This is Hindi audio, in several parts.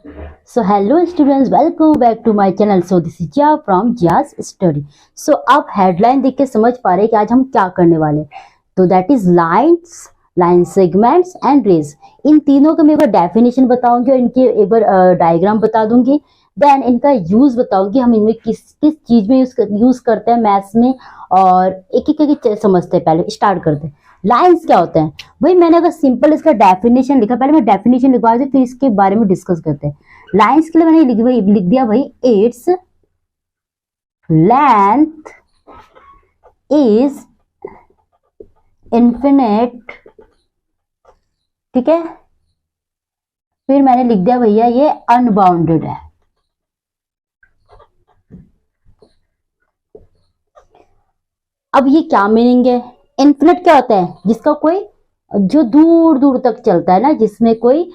So hello students, welcome back to my channel. So this is Jia from Jia's Study. So आप हेडलाइन देख के समझ पा रहे हैं कि आज हम क्या करने वाले हैं. तो that is lines, line segments and rays. इन तीनों का मैं एक बार डेफिनेशन बताऊंगी और इनके एक बार डायग्राम बता दूंगी. देन इनका यूज बताऊंगी, हम इनमें किस किस चीज में यूज करते हैं मैथ्स में, और एक एक करके समझते हैं. पहले स्टार्ट करते हैं. लाइंस क्या होते हैं भाई. मैंने अगर सिंपल इसका डेफिनेशन लिखा, पहले मैं डेफिनेशन लिखवा देती, फिर इसके बारे में डिस्कस करते हैं. लाइंस के लिए मैंने लिख दिया भाई, इट्स लेंथ इज इन्फिनिट. ठीक है, फिर मैंने लिख दिया भैया ये अनबाउंडेड है. अब ये क्या मीनिंग है. इन्फिनिट क्या होता है, जिसका कोई, जो दूर दूर तक चलता है ना, जिसमें कोई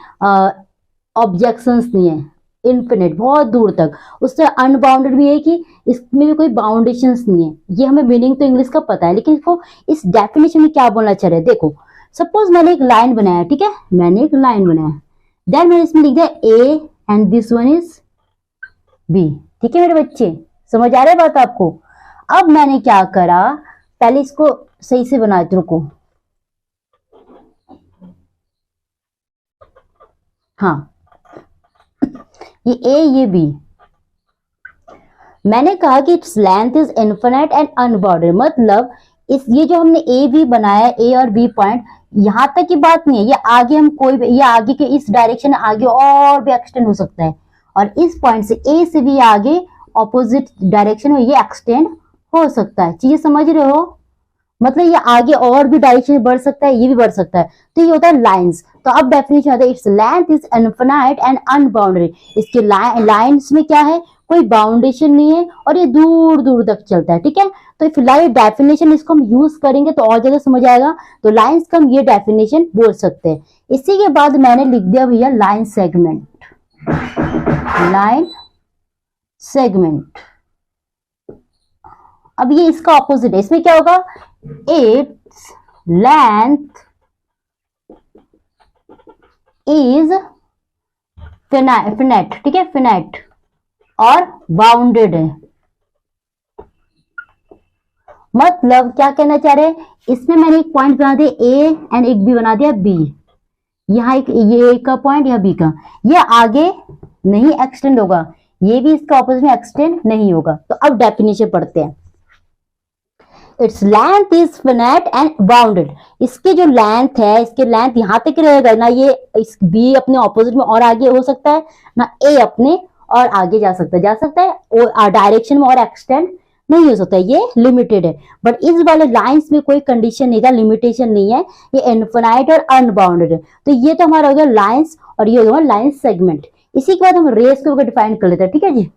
ऑब्जेक्शंस नहीं है. इन्फिनिट बहुत दूर तक. उससे अनबाउंडेड भी है कि इसमें भी कोई बाउंडेशंस नहीं है. ये हमें मीनिंग तो इंग्लिश का पता है, लेकिन इसको इस डेफिनेशन में क्या बोलना चाह रहे हैं. देखो, सपोज मैंने एक लाइन बनाया. ठीक है, मैंने एक लाइन बनाया. देन मैंने इसमें लिख दिया A and this one is B. ठीक है मेरे बच्चे, समझ आ रहा है बात आपको. अब मैंने क्या करा, पहले इसको सही से बनाते, रुको. हाँ, ये ए ये बी. मैंने कहा कि its length is infinite and unbounded. मतलब इस ये जो हमने ए बी बनाया, ए और बी पॉइंट, यहां तक की बात नहीं है. ये आगे हम कोई, ये आगे के इस डायरेक्शन आगे और भी एक्सटेंड हो सकता है. और इस पॉइंट से ए से भी आगे ऑपोजिट डायरेक्शन में ये एक्सटेंड हो सकता है. चीजें समझ रहे हो. मतलब ये आगे और भी डायरेक्शन में बढ़ सकता है, ये भी बढ़ सकता है. तो ये होता है लाइंस. तो अब डेफिनेशन होता है, its length is infinite and unbounded. इसके लाइंस में क्या है, कोई बाउंडेशन नहीं है और ये दूर दूर तक चलता है. ठीक है, तो फिलहाल ये डेफिनेशन इसको हम यूज करेंगे तो और ज्यादा समझ आएगा. तो लाइंस का हम ये डेफिनेशन बोल सकते हैं. इसी के बाद मैंने लिख दिया भैया लाइन सेगमेंट. Line segment. अब ये इसका ऑपोजिट है. इसमें क्या होगा, इट्स लेंथ इज फिनाइट. ठीक है, फिनाइट और बाउंडेड है. मतलब क्या कहना चाह रहे हैं, इसमें मैंने एक पॉइंट बना दिया ए एंड एक बी बना दिया बी. यहाँ एक ये का पॉइंट, यहाँ बी का, ये आगे नहीं एक्सटेंड होगा, ये भी इसका ऑपोजिट में एक्सटेंड नहीं होगा. तो अब डेफिनेशन पढ़ते हैं. Its length is finite and bounded. इसके जो लेंथ है, इसके लेंथ यहां तक रहेगा ना. ये इस बी अपने ऑपोजिट में और आगे हो सकता है ना, ए अपने और आगे जा सकता है और डायरेक्शन में और एक्सटेंड नहीं हो सकता है. ये लिमिटेड है. बट इस वाले लाइंस में कोई कंडीशन नहीं था, लिमिटेशन नहीं है. ये इनफिनाइट और अनबाउंडेड है. तो ये तो हमारा हो गया लाइंस, और ये होगा लाइन सेगमेंट. इसी के बाद हम रेस को डिफाइन कर लेते हैं. ठीक है जी.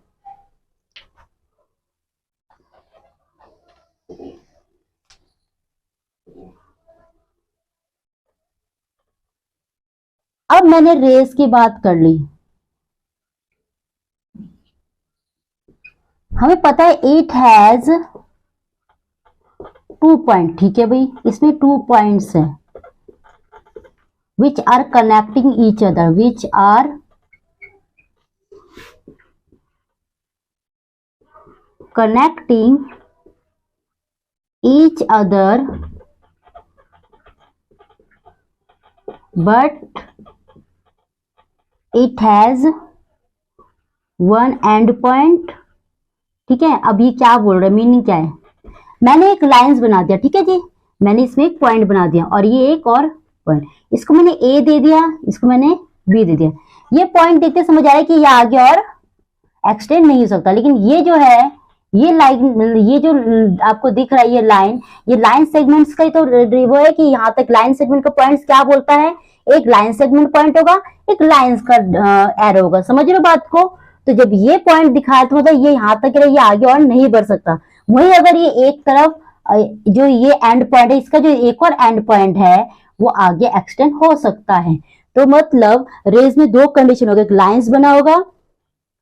अब मैंने रेस की बात कर ली. हमें पता है इट हैज 2 पॉइंट. ठीक है भाई, इसमें 2 पॉइंट्स हैं which are connecting each other, which are connecting each other, but it has 1 end point. ठीक है, अब ये क्या बोल रहा है, मीनिंग क्या है. मैंने एक लाइंस बना दिया. ठीक है जी, मैंने इसमें एक पॉइंट बना दिया और ये एक और पॉइंट. इसको मैंने ए दे दिया, इसको मैंने बी दे दिया. ये पॉइंट देखते समझ आ रहा है कि ये आगे और एक्सटेंड नहीं हो सकता. लेकिन ये जो है, ये लाइन, ये जो आपको दिख रहा है ये लाइन, ये लाइन सेगमेंट्स का ही तो वो है कि यहाँ तक लाइन सेगमेंट का पॉइंट्स क्या बोलता है. एक लाइन सेगमेंट पॉइंट होगा, एक लाइंस का एरो होगा. समझ रहे हो बात को. तो जब ये पॉइंट दिखाया तो मतलब ये यहाँ तक है, ये आगे और नहीं बढ़ सकता. वही अगर ये एक तरफ जो ये एंड पॉइंट है, इसका जो एक और एंड पॉइंट है वो आगे एक्सटेंड हो सकता है. तो मतलब रेस में 2 कंडीशन होगा, एक लाइंस बना होगा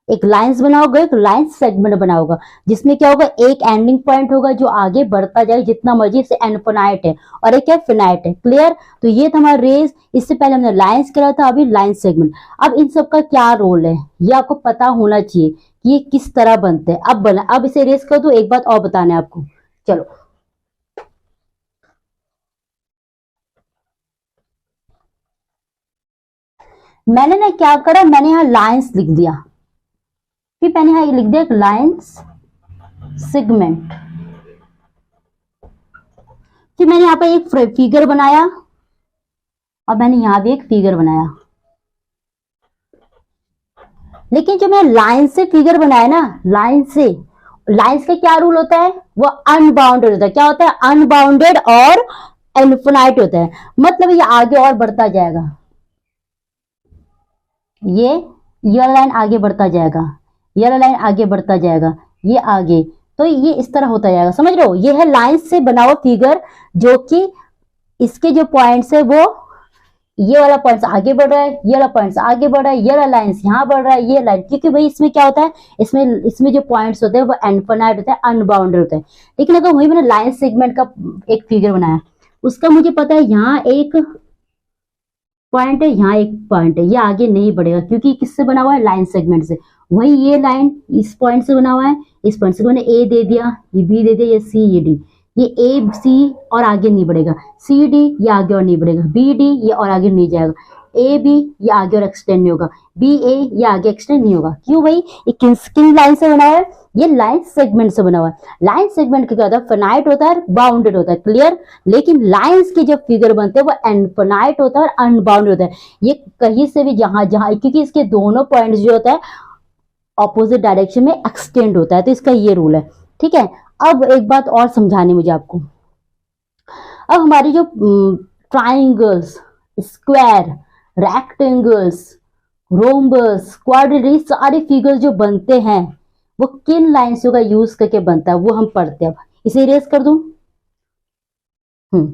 एक लाइंस बना होगा, एक लाइन सेगमेंट बना होगा, जिसमें क्या होगा, एक एंडिंग पॉइंट होगा जो आगे बढ़ता जाएगा जितना मर्जी से, इनफिनाइट है, और एक क्या फिनाइट है। क्लियर? तो ये था हमारा रेस। इससे पहले हमने लाइंस करा था, अभी लाइन सेगमेंट। अब इन सब का क्या रोल है ये आपको पता होना चाहिए कि ये किस तरह बनते हैं। अब इसे रेस कर दो, एक बात और बताना है आपको। चलो, मैंने ना क्या करा, मैंने यहाँ लाइंस लिख दिया, फिर मैंने यहाँ लिख दिया लाइंस सेगमेंट। फिर मैंने यहाँ पे एक फिगर बनाया, और मैंने यहाँ भी एक फिगर बनाया। लेकिन जो मैं लाइन से फिगर बनाया ना, लाइंस का क्या रूल होता है, वो अनबाउंडेड होता है। क्या होता है? अनबाउंडेड और इनफिनाइट होता है। मतलब ये आगे और बढ़ता जाएगा, ये ये लाइन आगे बढ़ता जाएगा, ये लाइन आगे बढ़ता जाएगा, ये आगे। तो ये इस तरह होता जाएगा, समझ रहे हो? ये है लाइन से बना हुआ फिगर, जो कि इसके जो पॉइंट्स है वो, ये वाला पॉइंट्स आगे बढ़ रहा है, ये वाला पॉइंट्स आगे बढ़ रहा है, ये वाला लाइंस यहाँ बढ़ रहा है, ये लाइन, क्योंकि भाई इसमें क्या होता है, इसमें जो पॉइंट्स होते हैं वो इनफिनाइट होते हैं, अनबाउंडेड होते हैं। लेकिन अगर वही मैंने लाइन सेगमेंट का एक फिगर बनाया, उसका मुझे पता है यहाँ एक पॉइंट है, यहाँ एक पॉइंट है, ये आगे नहीं बढ़ेगा, क्योंकि किससे बना हुआ है, लाइन सेगमेंट से। वही ये लाइन इस पॉइंट से बना हुआ है, इस पॉइंट से मैंने ए दे दिया, ये बी दे दिया, ये सी, ये डी। ये ए सी और आगे नहीं बढ़ेगा, सी डी ये आगे और नहीं बढ़ेगा, बी डी ये और आगे नहीं जाएगा, ए बी ये आगे और एक्सटेंड नहीं होगा, बी ए ये आगे एक्सटेंड नहीं होगा। क्यों भाई? ये किन लाइन से बना हुआ है, ये लाइन सेगमेंट से बना हुआ है। लाइन सेगमेंट क्या होता है, फिनाइट होता है, बाउंडेड होता है। क्लियर? लेकिन लाइंस के जब फिगर बनते हैं वो इनफिनाइट होता है और अनबाउंडेड होता है। ये कहीं से भी जहां जहां, क्योंकि इसके दोनों पॉइंट्स जो होता है ऑपोजिट डायरेक्शन में एक्सटेंड होता है, तो इसका ये रूल है। ठीक है? अब एक बात और समझानी मुझे आपको। अब हमारी जो triangles, square, rectangles, rhombus, quadrilateral, सारे फिगर जो बनते हैं वो किन लाइंसों का यूज करके बनता है, वो हम पढ़ते हैं। अब इसे इरेज कर दूं। हम्म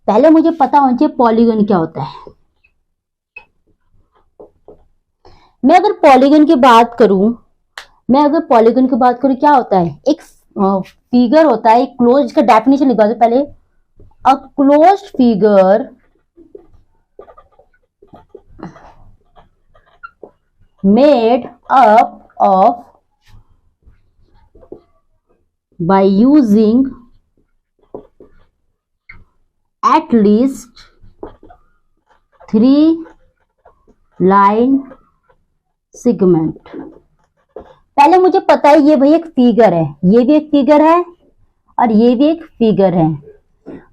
पहले मुझे पता होना चाहिए पॉलीगन क्या होता है। मैं अगर पॉलीगन की बात करूं, क्या होता है, एक फिगर होता है, एक क्लोज का डेफिनेशन लिखवा दो पहले। A closed figure made up of by using at least 3 line segment। पहले मुझे पता है ये भाई एक फिगर है, ये भी एक फिगर है, और ये भी एक फिगर है।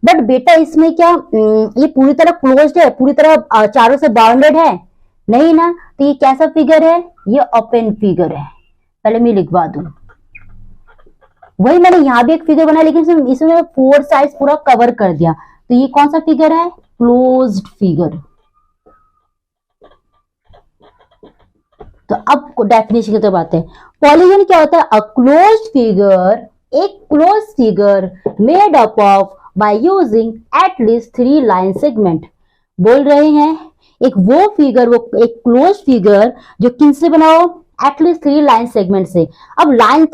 बट बेटा इसमें क्या ये पूरी तरह क्लोज्ड है, पूरी तरह चारों से बाउंडेड है? नहीं ना। तो ये कैसा फिगर है, ये ओपन फिगर है। पहले मैं लिखवा दूं। वही मैंने यहाँ भी एक फिगर बनाया, लेकिन इसमें 4 साइड्स पूरा कवर कर दिया। तो ये कौन सा फिगर है, क्लोज्ड फिगर। तो अब डेफिनेशन की तरफ आते हैं। पॉलीगन क्या होता है, अ क्लोज्ड फिगर, एक close figure made up of by using at least 3 line segment. बोल रहे हैं एक वो फिगर, वो एक क्लोज फिगर जो किन से बना हो, एटलीस्ट 3 लाइन सेगमेंट से। अब लाइन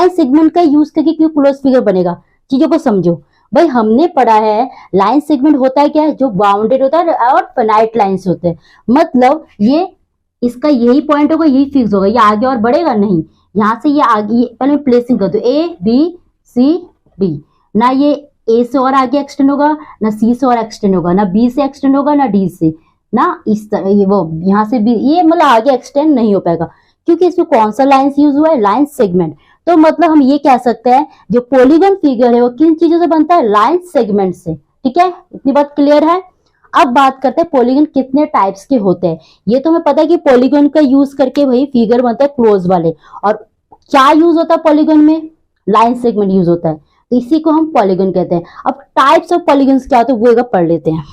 सेगमेंट का यूज करके क्यों क्लोज फिगर बनेगा, चीजों को समझो। भाई हमने पढ़ा है लाइन सेगमेंट होता है क्या है, जो बाउंडेड होता है और फिनाइट लाइंस होते हैं। मतलब ये इसका यही पॉइंट होगा, यही फिक्स होगा, ये आगे और बढ़ेगा नहीं। यहां से ये आगे, पहले प्लेसिंग कर दो, ए बी सी डी। ना ये ए से और आगे एक्सटेंड होगा, ना सी से और एक्सटेंड होगा, ना बी से एक्सटेंड होगा, ना डी से, ना इस तरह ये वो यहां से भी, ये मतलब आगे एक्सटेंड नहीं हो पाएगा, क्योंकि इसमें कौन सा लाइंस यूज हुआ है, लाइन सेगमेंट। तो मतलब हम ये कह सकते हैं जो पॉलीगन फिगर है वो किन चीजों से बनता है, लाइन सेगमेंट से। ठीक है? इतनी बात क्लियर है? अब बात करते हैं पॉलीगन कितने टाइप्स के होते हैं। ये तो हमें पता है कि पॉलीगन का यूज करके वही फिगर बनता है क्लोज वाले। और क्या यूज होता है पॉलीगन में, लाइन सेगमेंट यूज होता है, तो इसी को हम पॉलीगन कहते हैं। अब टाइप्स ऑफ पॉलीगन क्या होते हैं वो एक बार पढ़ लेते हैं।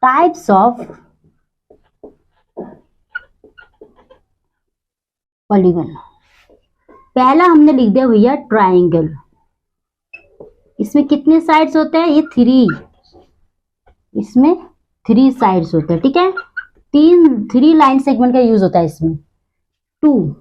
Types of polygon. पहला हमने लिख दिया भैया ट्राइंगल। इसमें कितने साइड्स होते हैं? ये 3, इसमें 3 साइड्स होते हैं, ठीक है। 3 लाइन सेगमेंट का यूज होता है इसमें। 2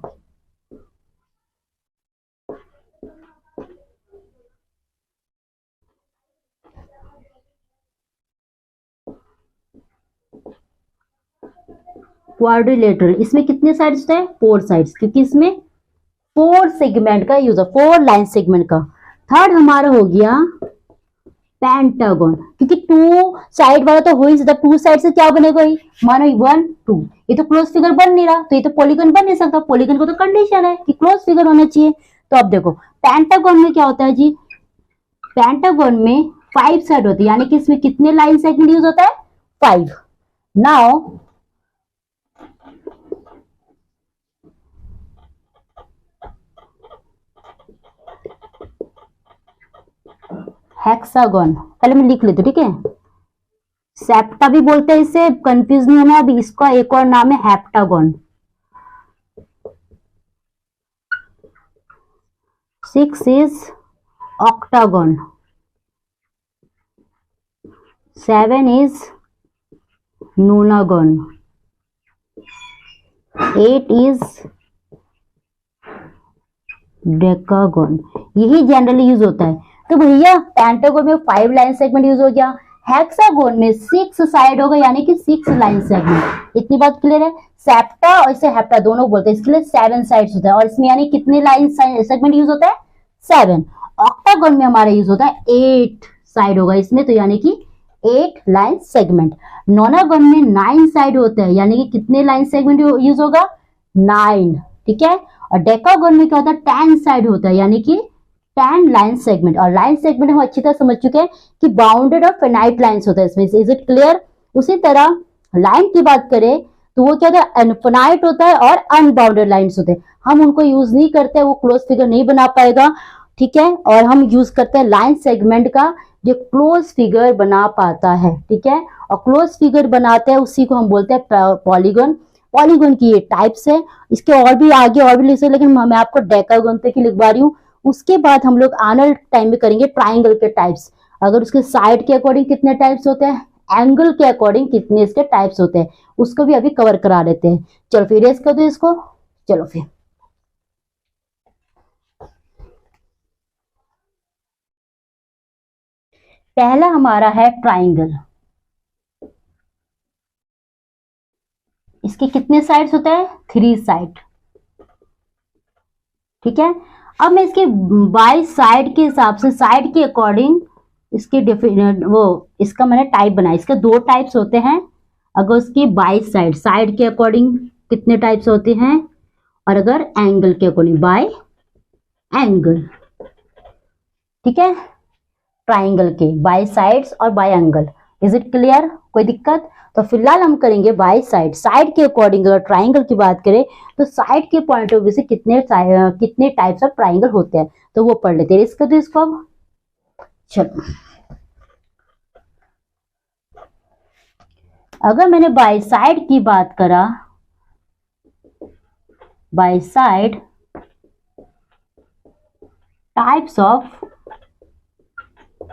क्वाड्रिलेटरल, इसमें कितने साइड्स होते हैं? 4 साइड्स, क्योंकि इसमें 4 सेगमेंट का यूज है, 4 लाइन सेगमेंट का। थर्ड हमारा हो गया पेंटागन, क्योंकि 2 साइड वाला तो हो ही सकता, 2 साइड से क्या बनेगा? ही मानो 1 2, ये तो क्लोज फिगर बन नहीं रहा, तो ये तो पॉलीगन बन नहीं सकता। पॉलीगन को तो कंडीशन है कि क्लोज फिगर होना चाहिए। तो अब देखो पेंटागन में क्या होता है जी, पेंटागन में 5 साइड होती है, यानी कि इसमें कितने लाइन सेगमेंट यूज होता है? 5। नाउ हेक्सागन, पहले मैं लिख लेती हूँ, ठीक है। सेप्टा भी बोलते हैं इसे, कंफ्यूज नहीं होना। अभी इसका एक और नाम है heptagon. 6 is octagon, 7 is नोनागन, 8 is decagon. यही जनरली यूज होता है। तो भैया पेंटागन में 5 लाइन सेगमेंट यूज हो गया, हेक्सागन में 6 साइड होगा, यानी कि 6 लाइन सेगमेंट। इतनी बात क्लियर है। सेप्टा और इसे हेप्टा दोनों बोलते हैं, इसके लिए 7 साइड्स होता है, और इसमें यानी कितने लाइन सेगमेंट यूज होता है? 7। ऑक्टागन में हमारा यूज होता है 8 साइड होगा इसमें, तो यानी कि 8 लाइन सेगमेंट। नोनागन में 9 साइड होता है, यानी कि कितने लाइन सेगमेंट यूज होगा? 9, ठीक है। और डेकागन में क्या होता है? 10 साइड होता है, यानी कि 10 लाइन सेगमेंट। और लाइन सेगमेंट हम अच्छी तरह समझ चुके हैं कि बाउंडेड और फिनाइट लाइंस होता है इसमें। Is it clear? उसी तरह लाइन की बात करें तो वो क्या होता है? इनफिनाइट होता है और अनबाउंडेड लाइंस होते हैं। हम उनको यूज नहीं करते, वो क्लोज फिगर नहीं बना पाएगा, ठीक है। और हम यूज करते हैं लाइन सेगमेंट का जो क्लोज फिगर बना पाता है, ठीक है। और क्लोज फिगर बनाते हैं उसी को हम बोलते हैं पॉलीगन। पॉलीगन की ये टाइप्स है, इसके और भी आगे और भी लिख सकते, लेकिन मैं आपको डेकागन तक ही लिखवा रही हूँ। उसके बाद हम लोग आने टाइम में करेंगे ट्राइंगल के टाइप्स। अगर उसके साइड के अकॉर्डिंग कितने टाइप्स होते हैं, एंगल के अकॉर्डिंग कितने इसके टाइप्स होते हैं, उसको भी अभी कवर करा लेते हैं। चलो फिर रेस कर दो इसको। चलो फिर पहला हमारा है ट्राइंगल। इसके कितने साइड्स होते हैं? 3 साइड, ठीक है। अब मैं इसके बाई साइड के हिसाब से, साइड के अकॉर्डिंग इसके वो इसका मैंने टाइप बनाया। इसके 2 टाइप्स होते हैं। अगर उसकी बाई साइड, साइड के अकॉर्डिंग कितने टाइप्स होते हैं, और अगर एंगल के अकॉर्डिंग बाय एंगल, ठीक है। ट्राइंगल के बाय साइड्स और bye angle. Is it clear? कोई दिक्कत? तो फिलहाल हम करेंगे बाय साइड। साइड के अकॉर्डिंग अगर ट्राइंगल की बात करें तो साइड के पॉइंट ऑफ व्यू से कितने टाइप्स ऑफ ट्राइंगल होते हैं, तो वो पढ़ लेते हैं। इसको अब चलो, अगर मैंने बाय साइड की बात करा, by side types of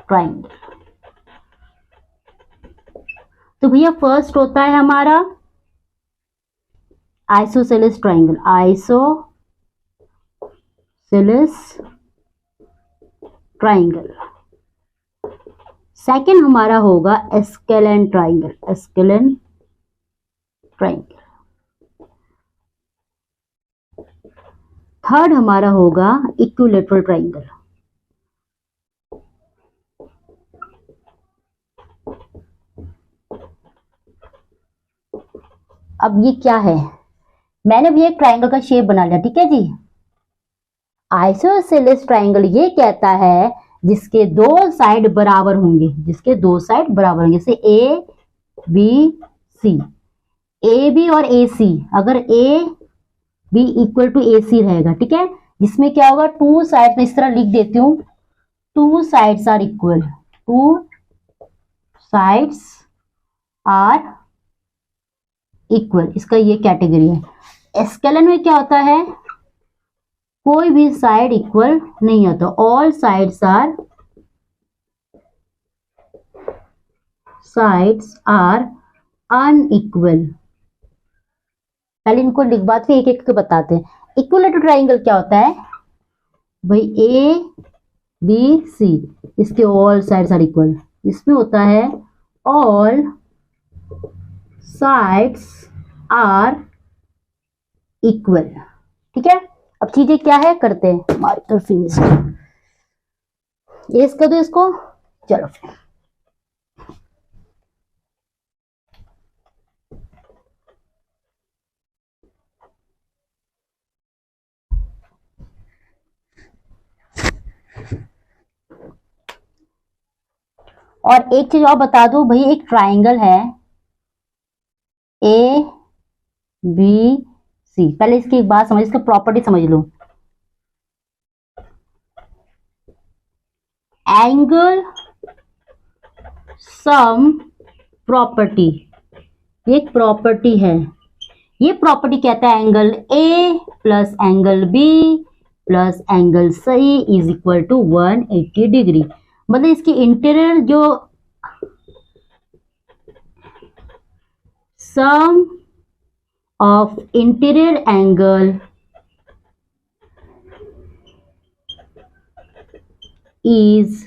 triangle, तो भैया फर्स्ट होता है हमारा isosceles triangle. Isosceles triangle. Second हमारा होगा scalene triangle. Scalene triangle. Third हमारा होगा इक्विलेटरल ट्राइंगल। अब ये क्या है, मैंने भी एक ट्राइंगल का शेप बना लिया, ठीक है जी। आइसोसेलेस ट्राइंगल ये कहता है जिसके 2 साइड बराबर होंगे, जिसके 2 साइड बराबर होंगे, जैसे A B C. A B और ए सी, अगर ए बी इक्वल टू ए सी रहेगा, ठीक है। जिसमें क्या होगा, 2 साइड में इस तरह लिख देती हूँ, 2 sides are equal, 2 sides are equal, इसका ये कैटेगरी है। स्केलन में क्या होता है, कोई भी साइड इक्वल नहीं होता, ऑल साइड्स आर अनइक्वल। पहले इनको लिख बात फिर एक एक के बताते हैं। इक्विलेटरल ट्राइंगल क्या होता है भाई, ए बी सी, इसके ऑल साइड्स आर इक्वल। इसमें होता है ऑल साइड्स आर इक्वल। ठीक है, अब चीजें क्या है करते हैं, मार्कर फिनिश एस कर दो इसको। चलो फिर और एक चीज और बता दो भाई, एक ट्राइंगल है ए बी सी। पहले इसकी एक बात समझ, इसकी प्रॉपर्टी समझ लो। एंगल सम प्रॉपर्टी, ये एक प्रॉपर्टी है। ये प्रॉपर्टी कहता है angle A plus angle B plus angle C is equal to 180 degree. मतलब इसकी इंटीरियर जो sum of interior angle is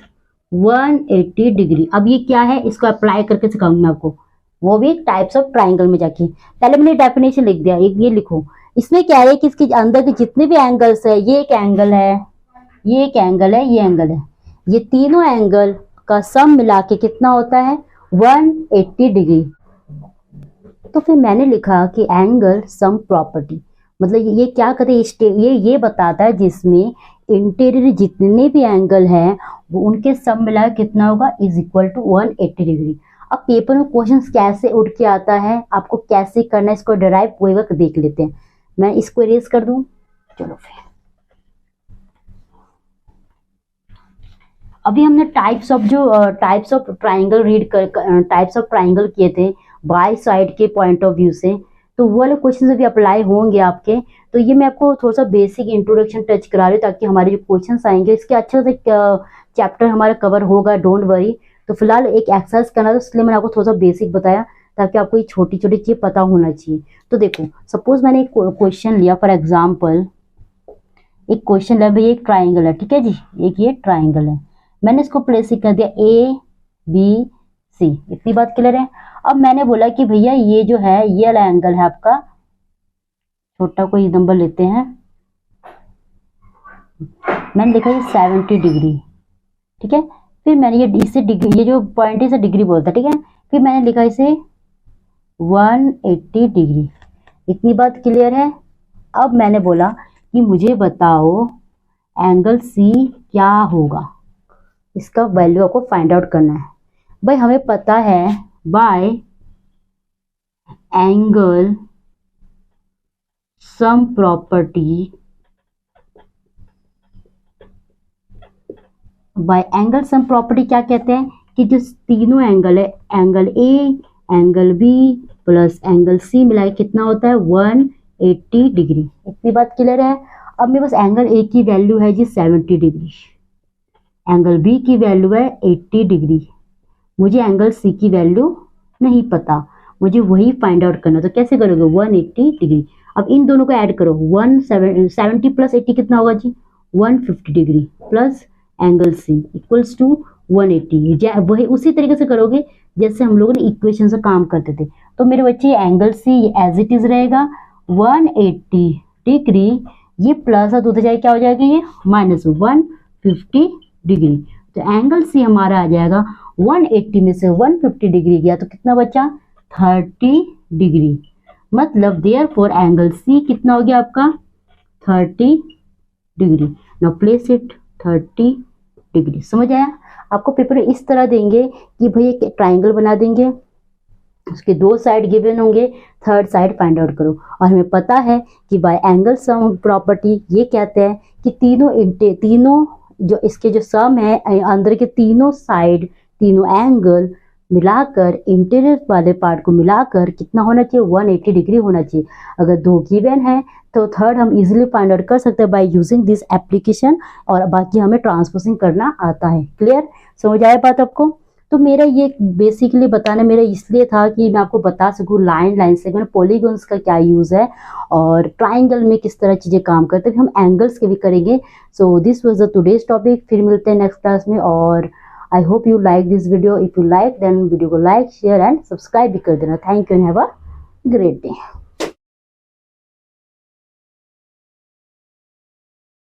180 degree. अब ये क्या है, इसको अप्लाई करके सिखाऊंगी मैं आपको, वो भी टाइप्स ऑफ ट्राइंगल में जाके। पहले मैंने डेफिनेशन लिख दिया, एक ये लिखो। इसमें क्या है कि इसके अंदर के जितने भी एंगल्स है, ये एक एंगल है, ये एक एंगल है, ये एंगल है, ये तीनों एंगल का सम मिला के कितना होता है 180 डिग्री। तो फिर मैंने लिखा कि एंगल सम प्रॉपर्टी, मतलब ये क्या कहते हैं, ये बताता है जिसमें इंटीरियर जितने भी एंगल हैं वो उनके सम मिला कितना होगा इज इक्वल टू 180 डिग्री। अब पेपर में क्वेश्चंस कैसे उठ के आता है, आपको कैसे करना है, इसको डिराइव होएगा देख लेते हैं। मैं इसको इरेज कर दूं। चलो फिर अभी हमने टाइप्स ऑफ ट्राइंगल रीड कर टाइप्स ऑफ ट्राइंगल किए थे बाय साइड के पॉइंट ऑफ व्यू से, तो वो वाले क्वेश्चन भी अप्लाई होंगे आपके। तो ये मैं आपको थोड़ा सा बेसिक इंट्रोडक्शन टच करा रही हूँ ताकि हमारे जो क्वेश्चंस आएंगे इसके अच्छे से चैप्टर हमारा कवर होगा, डोंट वरी। तो फिलहाल एक एक्सरसाइज करना था, इसलिए मैंने आपको थोड़ा सा बेसिक बताया ताकि आपको ये छोटी छोटी चीज पता होना चाहिए। तो देखो सपोज मैंने एक क्वेश्चन लिया, फॉर एग्जाम्पल एक क्वेश्चन लिया भाई, एक ट्राइंगल है, ठीक है जी, एक ये ट्राइंगल है, मैंने इसको प्लेस कर दिया ए बी सी। इतनी बात क्लियर है। अब मैंने बोला कि भैया ये जो है ये वाला एंगल है आपका, छोटा कोई नंबर लेते हैं, मैंने लिखा ये 70 डिग्री, ठीक है। फिर मैंने ये इसे डिग्री, ये जो पॉइंट है इसे डिग्री बोलता है, ठीक है। फिर मैंने लिखा इसे 180 डिग्री। इतनी बात क्लियर है। अब मैंने बोला कि मुझे बताओ एंगल सी क्या होगा, इसका वैल्यू आपको फाइंड आउट करना है। भाई हमें पता है by angle sum property, by angle sum property क्या कहते हैं कि जो तीनों एंगल है, angle A angle B plus angle C मिला के कितना होता है 180 डिग्री। इतनी बात क्लियर है। अब मेरे पास एंगल ए की वैल्यू है जी 70 डिग्री, एंगल बी की वैल्यू है 80 डिग्री, मुझे एंगल सी की वैल्यू नहीं पता, मुझे वही फाइंड आउट करना। तो कैसे करोगे 180 डिग्री। अब इन दोनों को ऐड करो, 170 प्लस 80 कितना होगा जी 150 degree plus angle C equals to 180। वही उसी तरीके से करोगे जैसे हम लोगों ने इक्वेशन से काम करते थे। तो मेरे बच्चे angle C as it is रहेगा 180 डिग्री, ये प्लस और उधर जाए क्या हो जाएगा ये माइनस 150 डिग्री। तो एंगल सी हमारा आ जाएगा 180 में से 150 डिग्री गया तो कितना बचा 30 डिग्री। मतलब देयरफॉर एंगल सी कितना हो गया आपका 30 degree. Now place it 30 degree. समझ आया। आपको पेपर इस तरह देंगे कि भाई एक ट्राइंगल बना देंगे, उसके दो साइड गिवन होंगे, थर्ड साइड फाइंड आउट करो। और हमें पता है कि बाय एंगल सम प्रॉपर्टी ये कहते हैं कि तीनों जो इसके जो सम है अंदर के तीनों साइड तीनों एंगल मिलाकर इंटीरियर वाले पार्ट को मिलाकर कितना होना चाहिए, 180 डिग्री होना चाहिए। अगर 2 गिवन है तो थर्ड हम इजीली फाइंड आउट कर सकते हैं बाय यूजिंग दिस एप्लीकेशन, और बाकी हमें ट्रांसपोजिंग करना आता है। क्लियर, समझ आया बात आपको? तो मेरा ये बेसिकली बताना मेरा इसलिए था कि मैं आपको बता सकूँ लाइन सेगमेंट पॉलीगॉन्स का क्या यूज़ है और ट्राइंगल में किस तरह चीज़ें काम करते हैं, हम एंगल्स के भी करेंगे। So this was the today's topic. फिर मिलते हैं नेक्स्ट क्लास में, और I hope you like this video. If you like then video को लाइक शेयर एंड सब्सक्राइब भी कर देना। Thank you and have a great day.